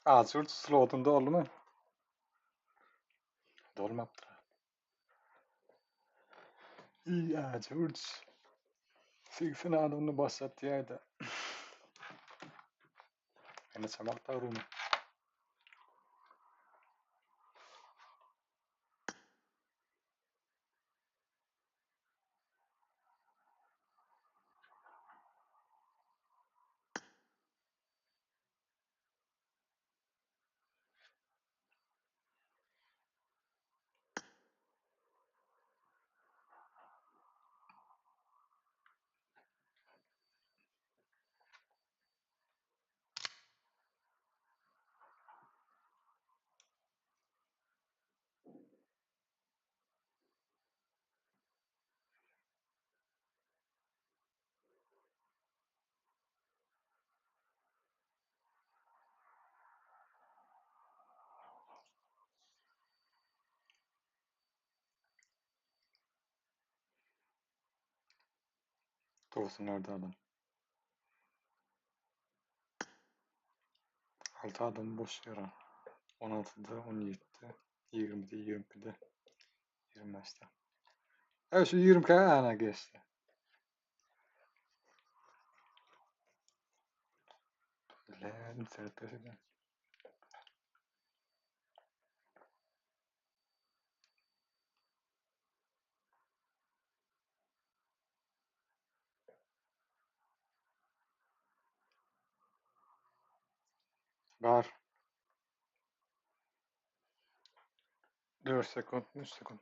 Azur slotunda oldimi? Dolmabdi. İyi Azur. 80 adımını bosatdi ayda. Meni chamaqta urumi. To'g'risinlarda adam. 6 adım boş yara. 16'da, 17'de, 20'de, 21'de, 25'te. Şu 20 ana geçti. Lan serpesinden. Var. 4 sekund, 3 sekund.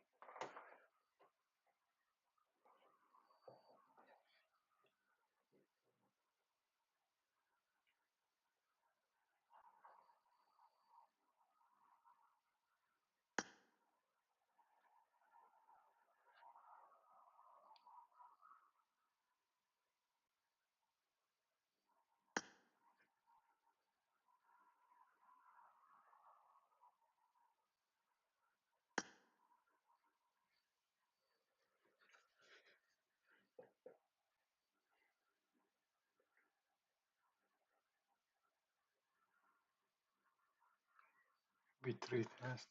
Bitrate nest.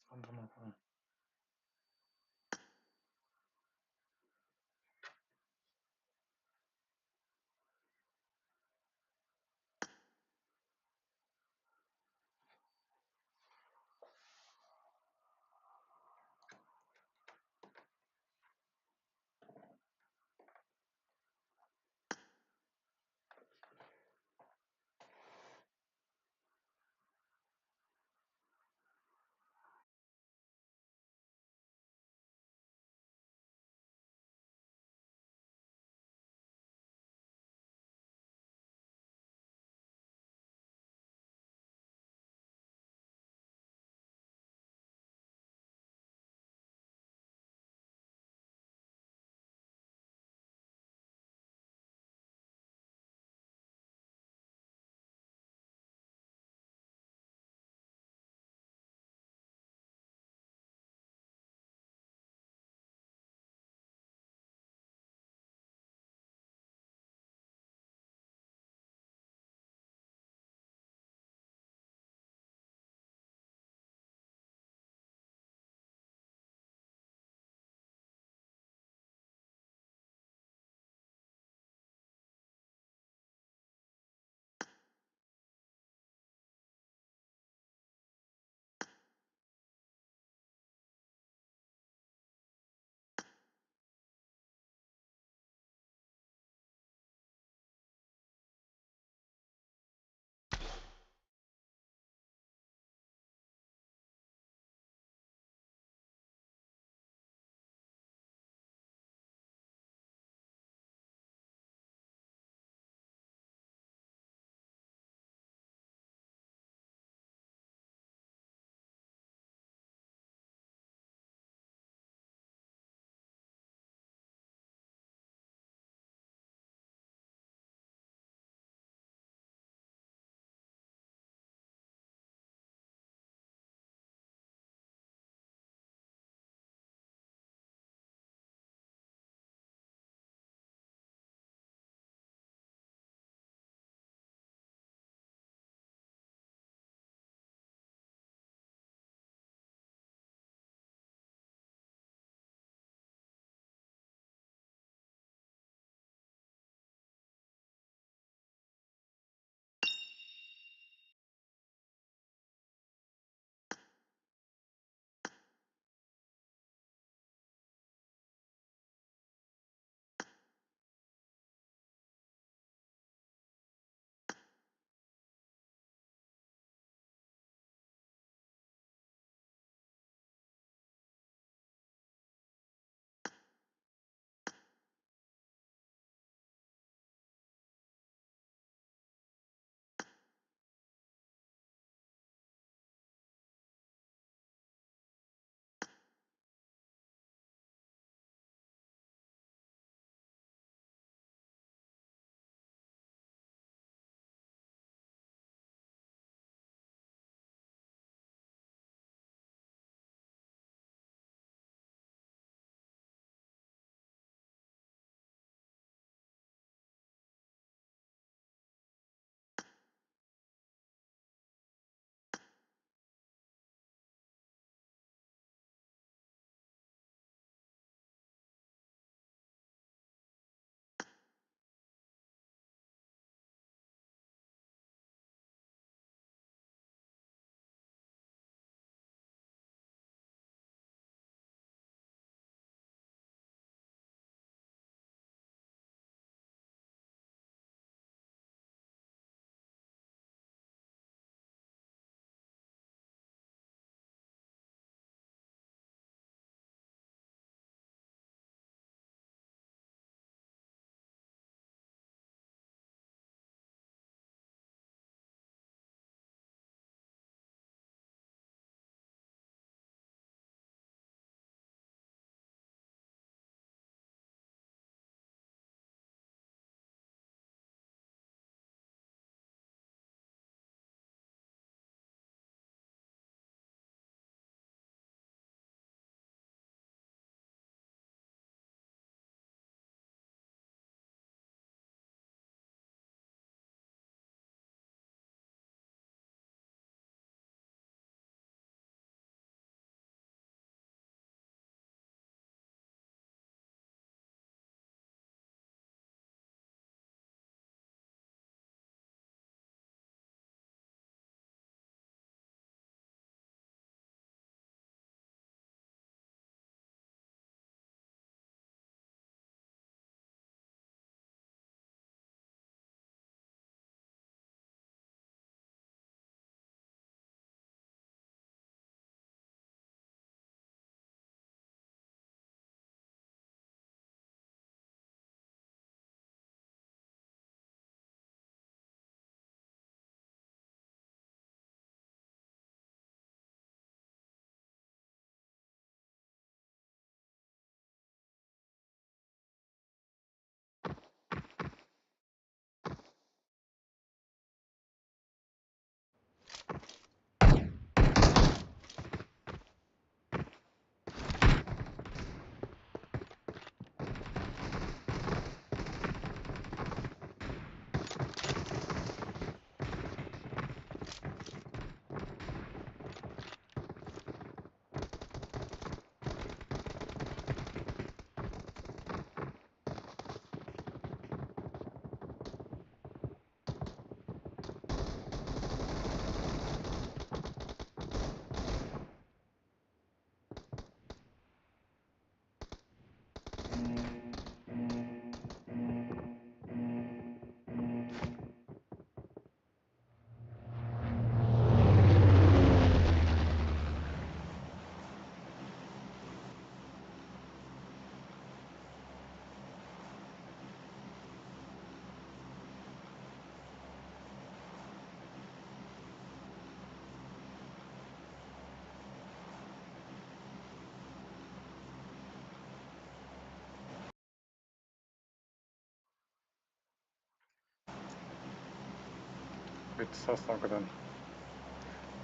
Bitti sastan kadar.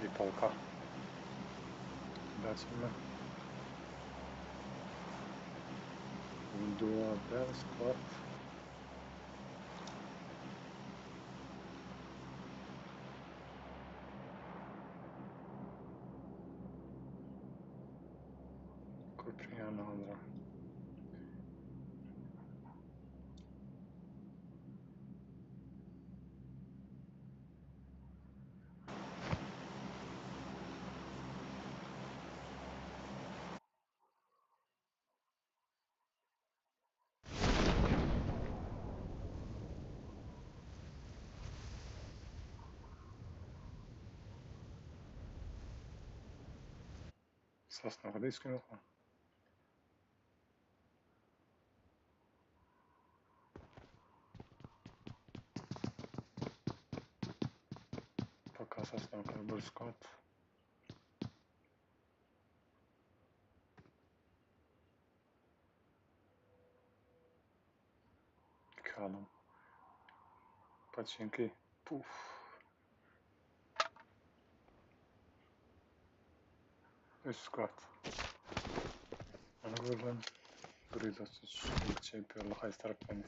Bir polka. Lecimy. Duo del skład. Kupriana Andra. Sasna kadar iskin yok mu? Пока сасна kadar bir skład. İki adam. Paçinki. Puf. Üst skład. Onu buradan burayı da şey yapıyorlar. Hayır taraf beni.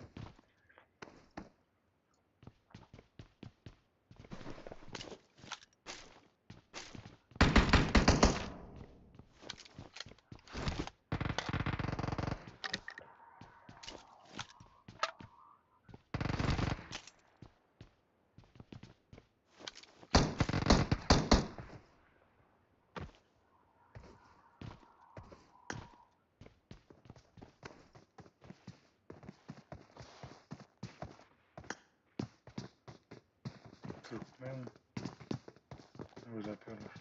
Türkmen. Ne güzel yapıyorlar.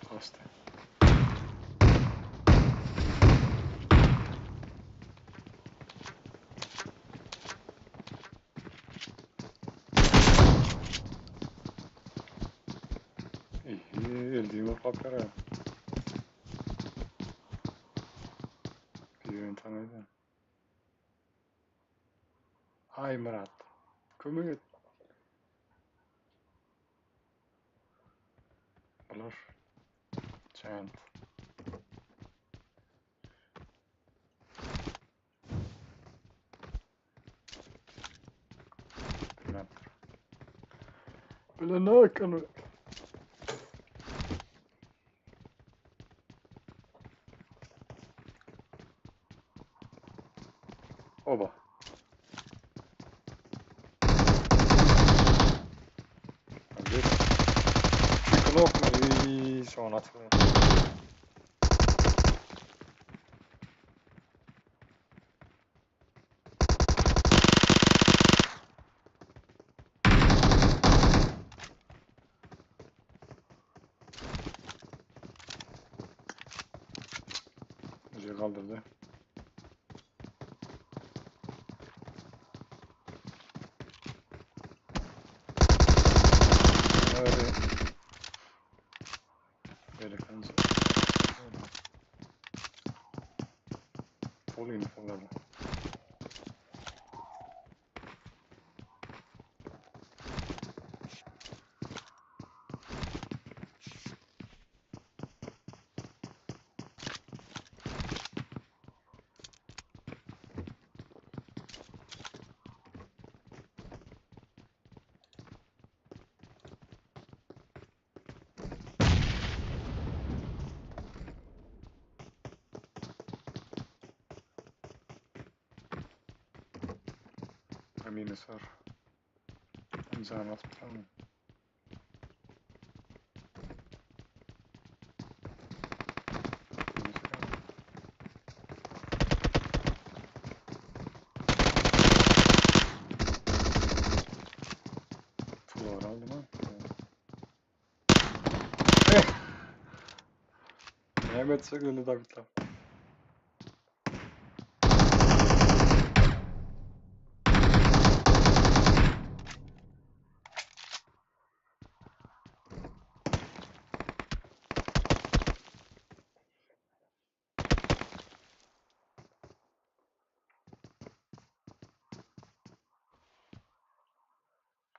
Hasta. İyi, eldiğimi kaplara. Bir yöntemiydi. Ay Murat. Kömür. Olur. Giant. Bilmem. Böyle ne kanı? Oba. Hadi. Knok mu? İyi, şu an atmıyor. Bizi kaldırdı. Öyle. Böyle kanca. minus var. Can atıp duramam. Flor aldım ha. Mehmet söyledi David'la.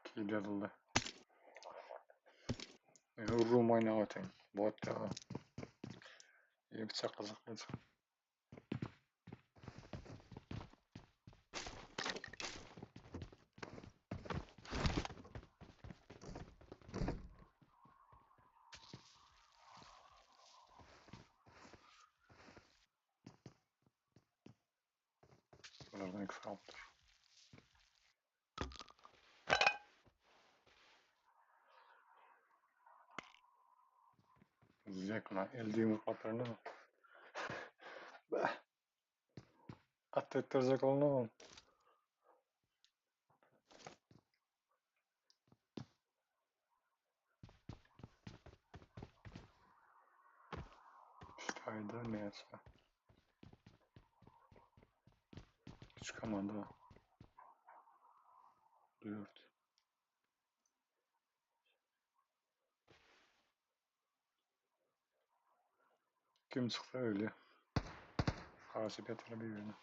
Kill yazıldı. Room oynağı atayım. Bot ya. İyi bıçak kazıklayacak. Bunlardan ikisi alttır. Zek lan. Elde yumruklatlarını mı? Atlettirecek oldu. İşte hayda neyse. Çıkamadı o. Duyurt. Kim çıktı öyle. Karşı Petr'e bir yönü.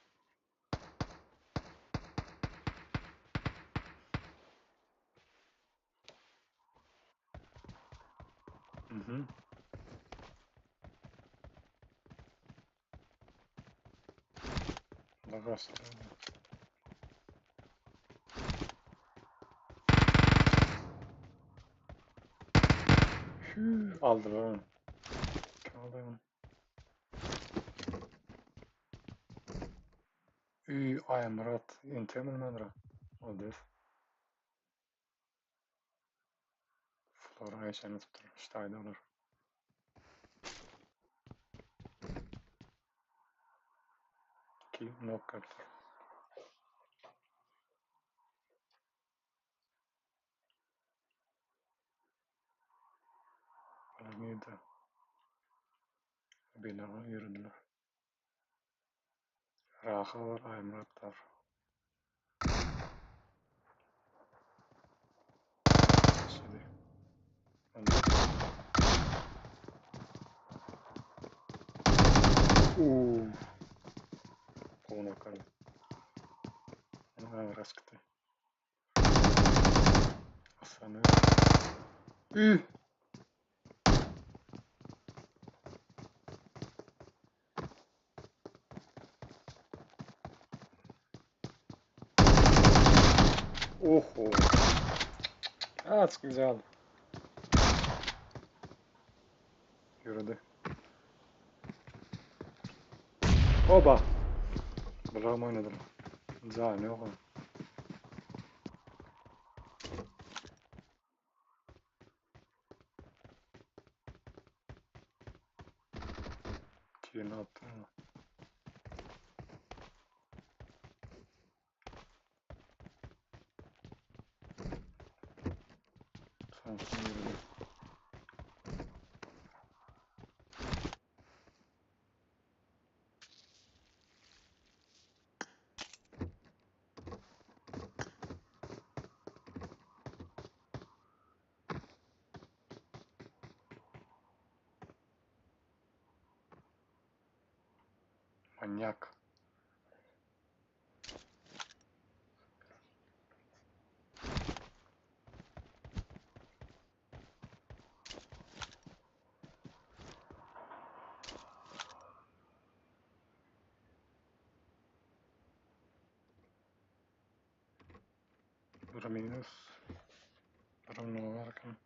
Hı hı. Da gazete. Aldılar onu. Kim aldı onu? Ay Murat. Intemil Menra. O des. Flora yaşanı tutur. İşte hayda olur. Ki nok kaptır. Bana neydi? Binalar yürüdüler. Raha var. Ay Muratlar. Şimdi. Uuu. Kovuna kaldı. Ona raskıtı. Hasan'ı. Oho. Az güzel. Yürüdü. Oba. Bravo oynadılar. Güzel ne oğlum. Kirini attı ama. Samsun yürüdü. Manyak. Minus. Durum ne varken.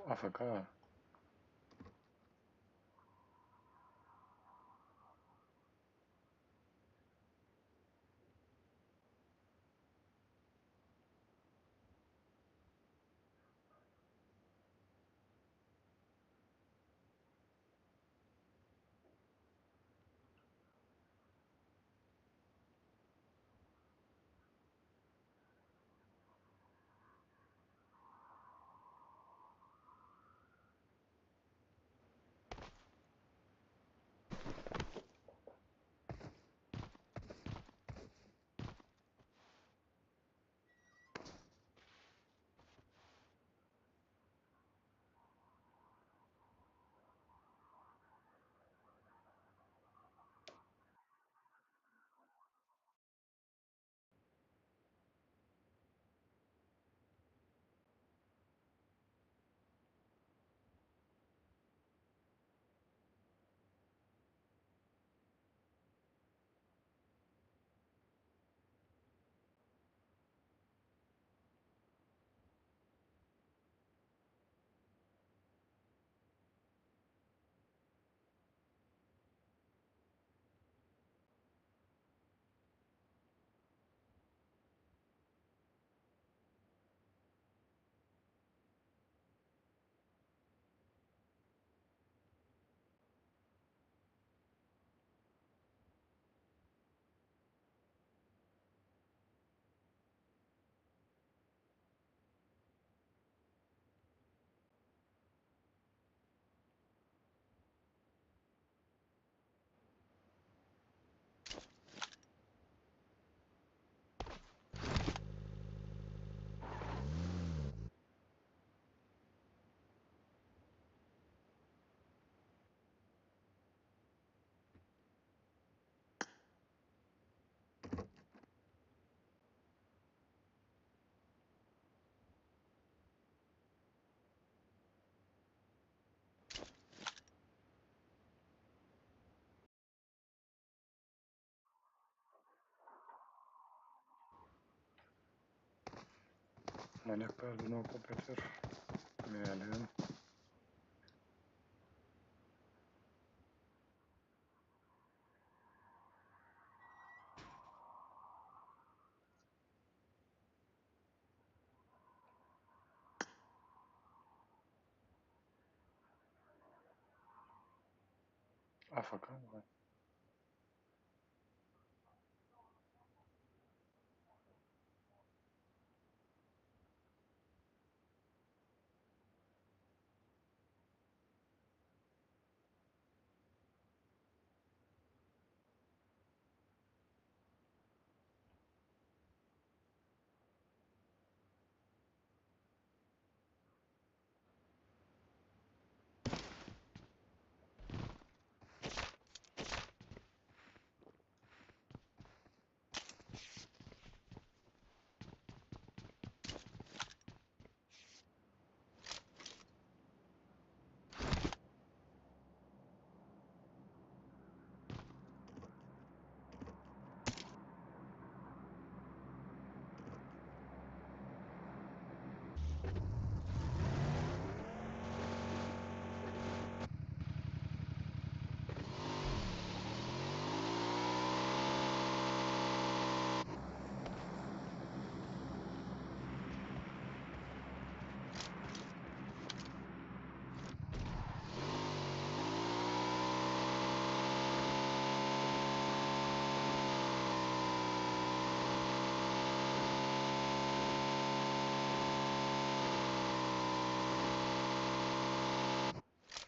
AFK. Maniak verdi no computer. Meğerlerim. AFK mı?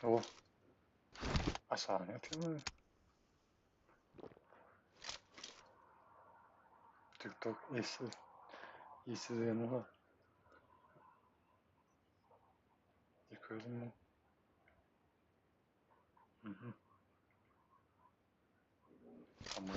Oh. Aşağı yatıyor mu? TikTok iyisi. İyisi yanına. Yıkıyorum mu? Hı hı. Tamam.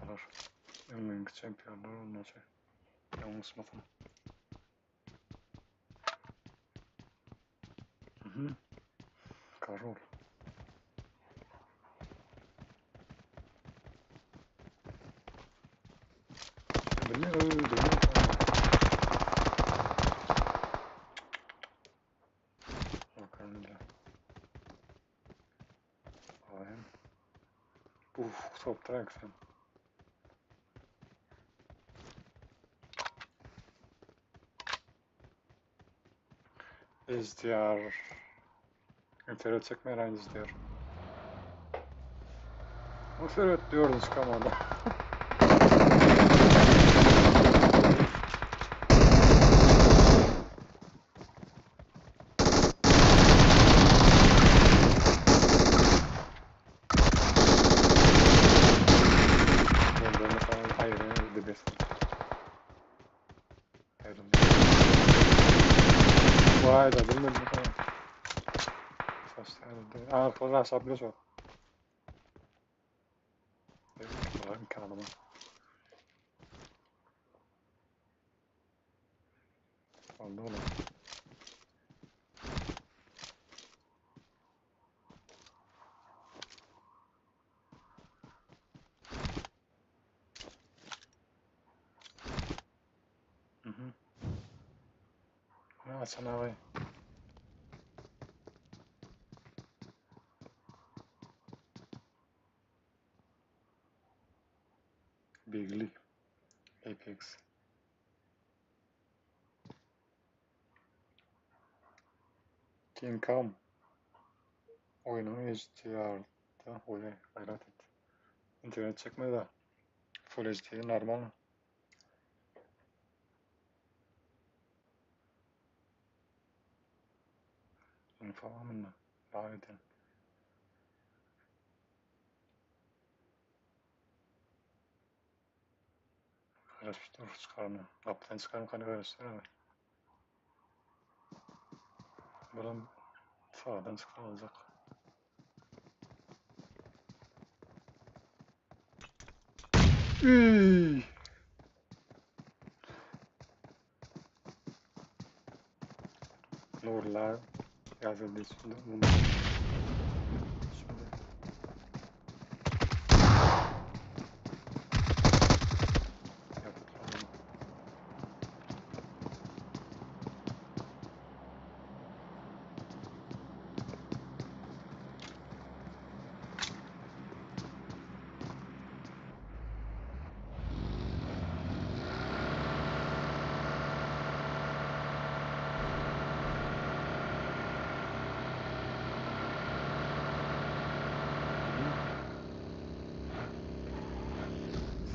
var. Ümrünkü çempiyonlar olacak. Yanlışmasın. Hı. Karol. Beni öldürdü. Bakalım da. Aynen. Top sen. İzdiyar. İnternet çekmeyen izdiyar. İnternet diyordu çıkamadı. Bombayla falan ayrı bir besin. Ayrıldı. Vay da bilmedim tamam. Saçlar da. Kollar saplı çok. Evet, kollar imkanıma. Oldu oğlum. Hı hı. Ne açan abi? Birlik. Apex. King Come. Oyunu HDR'da oyun hayrat et. İnternet çekmedi de. Full HD normal. Falan mı? Lanet edin. Karıştır çıkarını. Kaptan çıkarım kanı karıştır abi. Buradan sağdan çıkarılacak. Üy! Nurlar yazıldı içinde. Şimdi yapalım.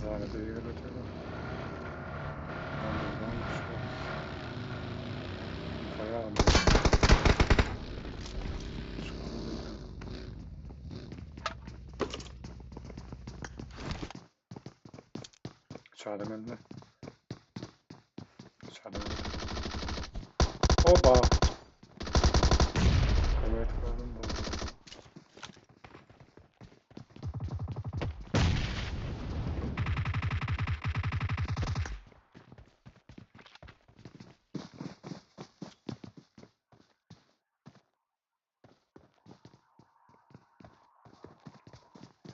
Zahmet iyi götürdüm. Ben buradan düşüyorum. Kaya aldım. Çağırdım önüne. Çağırdım önüne. Oba! Kamerayı tıkladım da.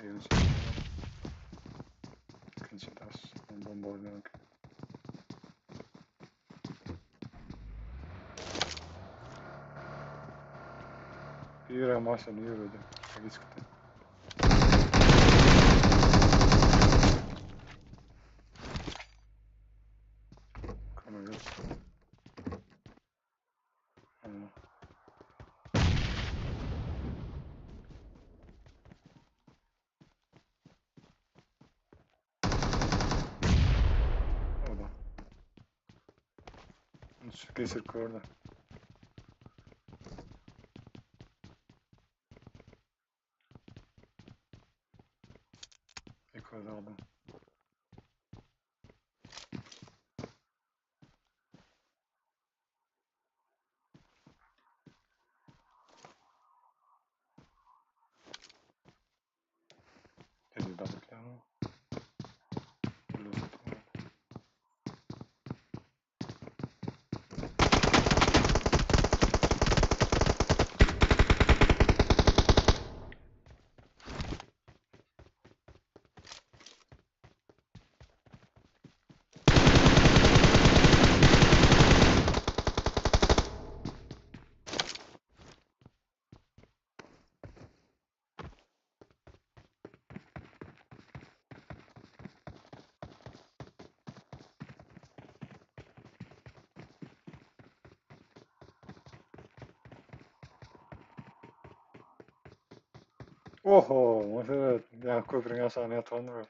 Evin içinde. İkinci taş. Bomba oynamak. Bir amaçla niye öyle? Hadi çıktı. Kamera. Ama. O da. Şu kesir orada. Yukarıda aldım. Dedi dadıklar. Oho, evet. Yani köprünün aşağına yatanı var.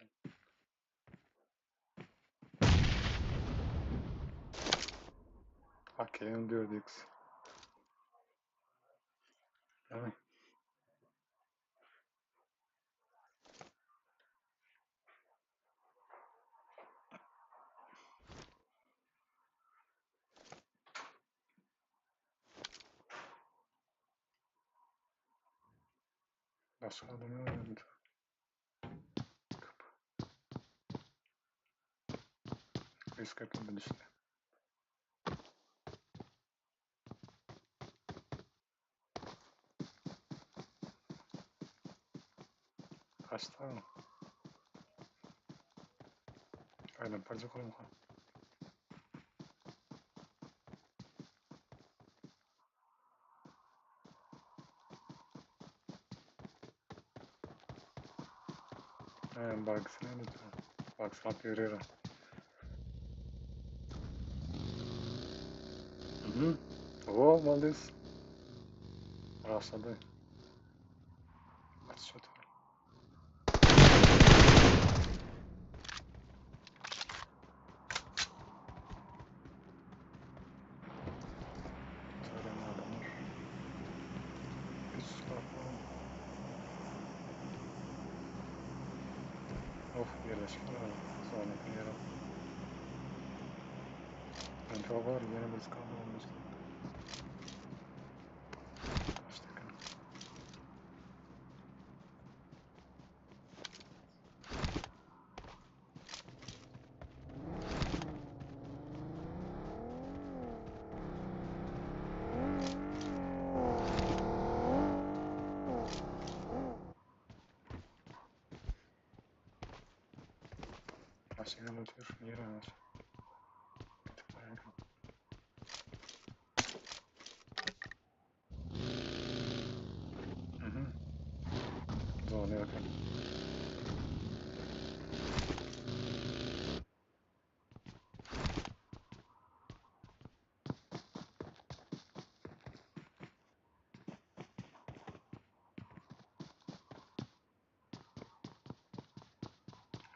Bakayım 4x. Yani başka adam öğrendi. Risk yapıldı işte. Kaçtı mı? Aynen parça koyma. Aynen bagisini unutuyorum. Bagisini at yürüyorum. Hı. O Maldis. Rastladı. Aç şut. Söyleme adamlar. Bir sus Of yerleşik var. Sonraki yere. Ben çok var. Yine biz kalmamış. Açtık. 足が抜ける見えないな。Mhm. So, ne, okay.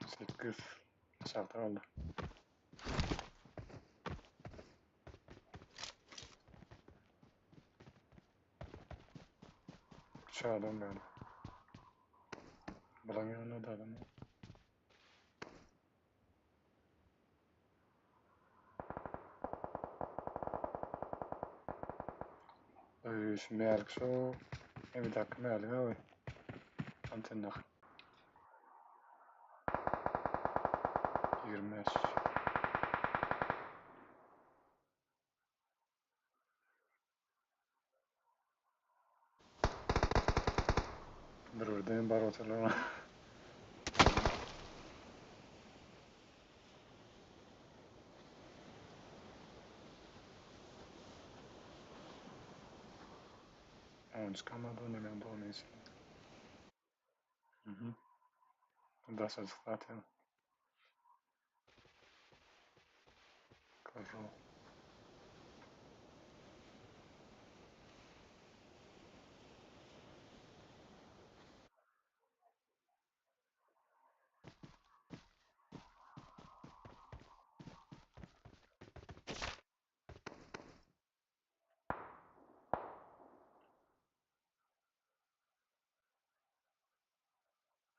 Sekiz. Aşağıda kaldı. Aşağıdan geldi. Bulamıyorum da adamı. Şimdi eğer şu bir dakika mı geldi abi? Antenna. 25. Buradayım bar otelama. On çıkamadı onu ben de onu için. Mhm. Das ist zaten. Кажу.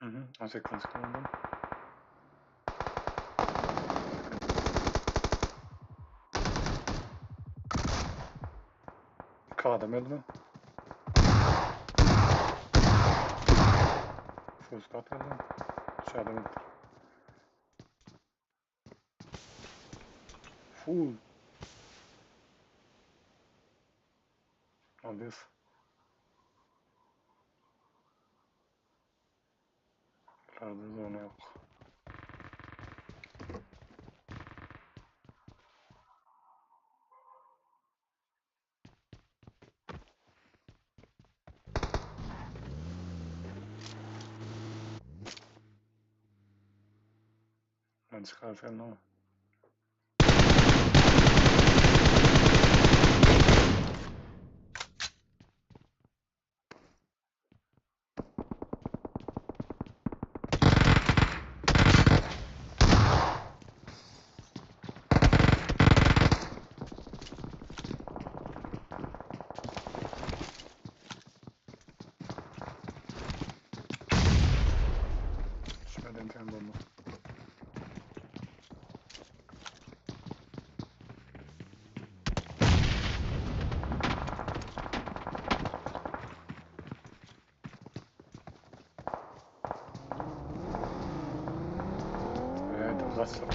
Mhm. 18 sekunden. Kağıda mı öldü? Fullstat öldü. Aşağıda öldü. Full. Alıyoruz. Buralarda zona yok. Ben çıkartıyorum ama. Nasıl?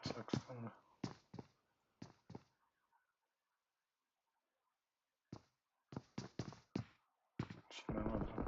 Taşak sonra. Şimdi ben alırım.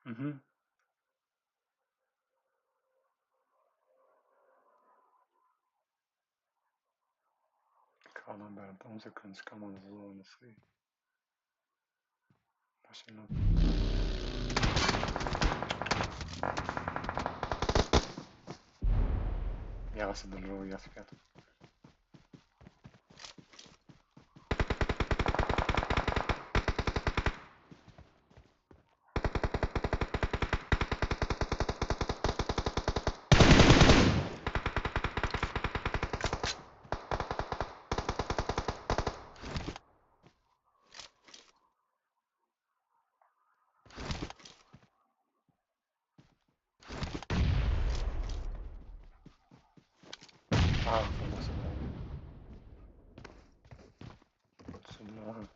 Hı hı. Kalan Bernd, Konsequenzkammern so eine Free. Maschine. Ja, was ist denn jetzt geht? Ah, so muss es sein. Zu machen.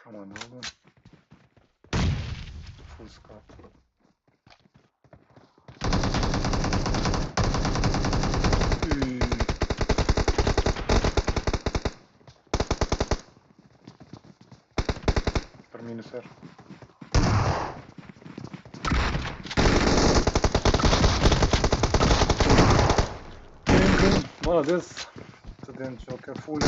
Kann man nur Fußgott. Per minusar. Молодец. Студент Джокер. Фуль.